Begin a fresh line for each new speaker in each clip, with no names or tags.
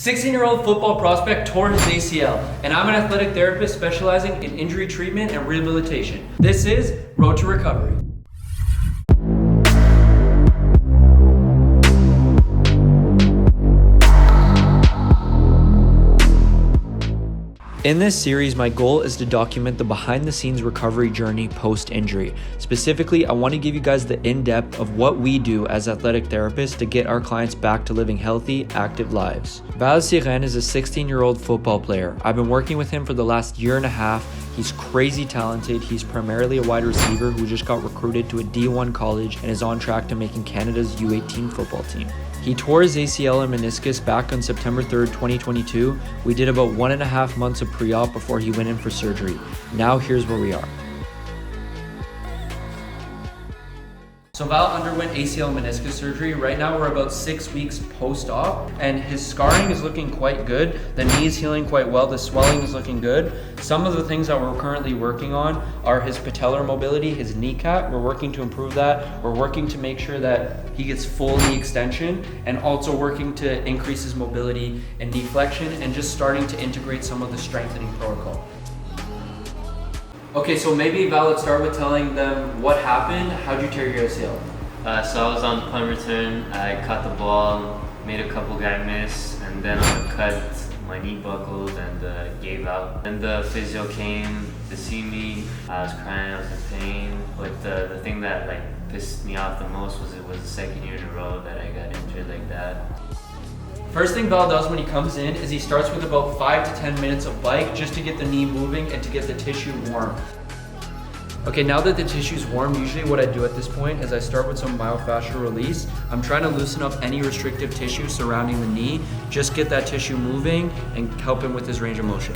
16-year-old football prospect tore his ACL, and I'm an athletic therapist specializing in injury treatment and rehabilitation. This is Road to Recovery. In this series, my goal is to document the behind-the-scenes recovery journey post-injury. Specifically, I want to give you guys the in-depth of what we do as athletic therapists to get our clients back to living healthy, active lives. Val Siren is a 16-year-old football player. I've been working with him for the last year and a half. He's crazy talented. He's primarily a wide receiver who just got recruited to a D1 college and is on track to making Canada's U18 football team. He tore his ACL and meniscus back on September 3rd, 2022. We did about 1.5 months of pre-op before he went in for surgery. Now here's where we are. So Val underwent ACL meniscus surgery. Right now we're about 6 weeks post-op and his scarring is looking quite good. The knee is healing quite well. The swelling is looking good. Some of the things that we're currently working on are his patellar mobility, his kneecap. We're working to improve that. We're working to make sure that he gets full knee extension and also working to increase his mobility and knee flexion and just starting to integrate some of the strengthening protocol. Okay, so maybe Val, let's start with telling them what happened. How'd you tear your ACL?
So I was on punt return. I caught the ball, made a couple guy miss, and then on the cut, my knee buckled and gave out. Then the physio came to see me. I was crying, I was in pain. But the thing that pissed me off the most was it was the second year in a row that I got injured like that.
First thing Val does when he comes in is he starts with about 5 to 10 minutes of bike just to get the knee moving and to get the tissue warm. Okay, now that the tissue's warm, usually what I do at this point is I start with some myofascial release. I'm trying to loosen up any restrictive tissue surrounding the knee, just get that tissue moving and help him with his range of motion.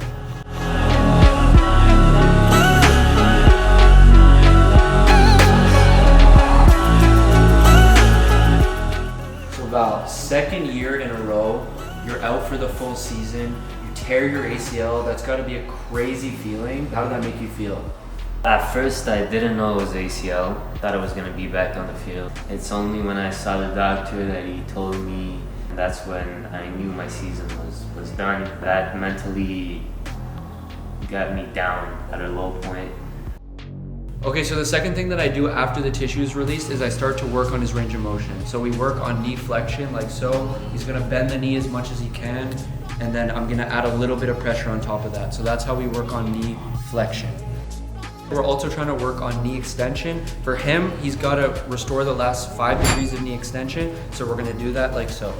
Val, second year in a row, you're out for the full season, you tear your ACL, that's gotta be a crazy feeling. How did that make you feel?
At first, I didn't know it was ACL. I thought I was gonna be back on the field. It's only when I saw the doctor that he told me, and that's when I knew my season was done. That mentally got me down at a low point.
Okay, so the second thing that I do after the tissue is released is I start to work on his range of motion. So we work on knee flexion like so. He's gonna bend the knee as much as he can, and then I'm gonna add a little bit of pressure on top of that. So that's how we work on knee flexion. We're also trying to work on knee extension. For him, he's gotta restore the last 5 degrees of knee extension. So we're gonna do that like so.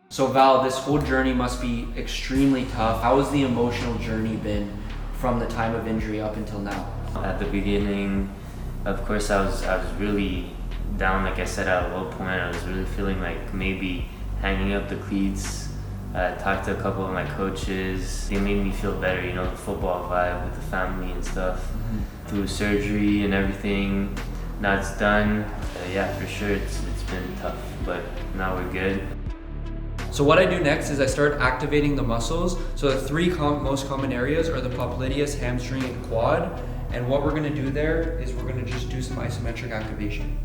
So Val, this whole journey must be extremely tough. How has the emotional journey been from the time of injury up until now?
At the beginning, of course, I was really down, like I said, at a low point. I was really feeling like maybe hanging up the cleats. I talked to a couple of my coaches. They made me feel better, the football vibe with the family and stuff. Through surgery and everything. Now it's done. Yeah, for sure, it's been tough, but now we're good.
So what I do next is I start activating the muscles. So the three most common areas are the popliteus, hamstring, and quad. And what we're gonna do there is we're gonna just do some isometric activation.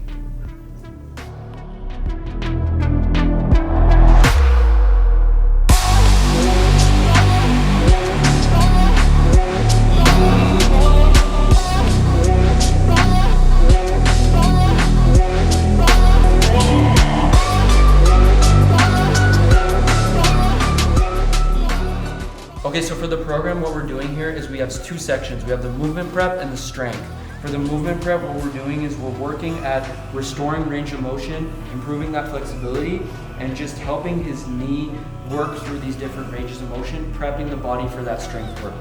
Okay, so for the program, what we're doing here is we have 2 sections. We have the movement prep and the strength. For the movement prep, what we're doing is we're working at restoring range of motion, improving that flexibility, and just helping his knee work through these different ranges of motion, prepping the body for that strength work.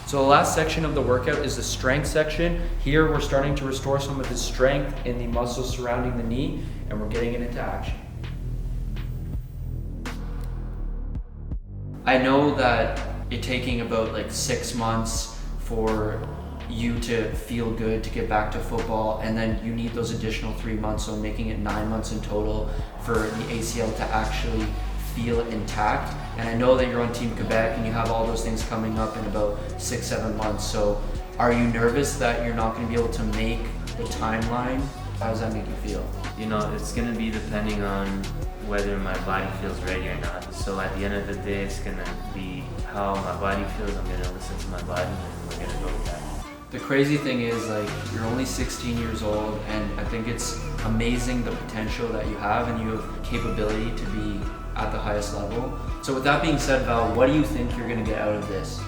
So the last section of the workout is the strength section. Here we're starting to restore some of his strength in the muscles surrounding the knee, and we're getting it into action. I know that it taking about 6 months for you to feel good to get back to football, and then you need those additional 3 months, so making it 9 months in total for the ACL to actually feel intact. And I know that you're on Team Quebec and you have all those things coming up in about 6-7 months. So are you nervous that you're not going to be able to make the timeline? How does that make you feel?
You know, it's going to be depending on whether my body feels ready or not. So at the end of the day, it's going to be how my body feels. I'm going to listen to my body and we're going to go with that.
The crazy thing is, like, you're only 16 years old, and I think it's amazing the potential that you have, and you have capability to be at the highest level. So with that being said, Val, what do you think you're going to get out of this?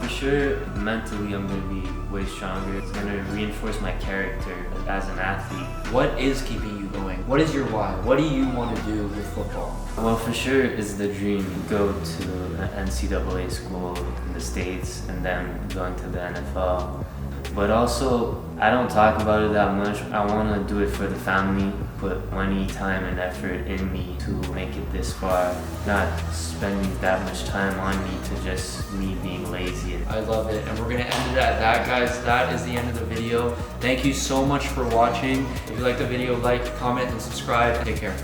For sure, mentally I'm going to be way stronger. It's going to reinforce my character as an athlete.
What is keeping you going? What is your why? What do you want to do with football?
Well, for sure it's the dream to go to an NCAA school in the States and then going to the NFL. But also, I don't talk about it that much. I want to do it for the family, put money, time, and effort in me to make it this far, not spending that much time on me to just me being lazy.
I love it, and we're going to end it at that, guys. That is the end of the video. Thank you so much for watching. If you like the video, like, comment, and subscribe. Take care.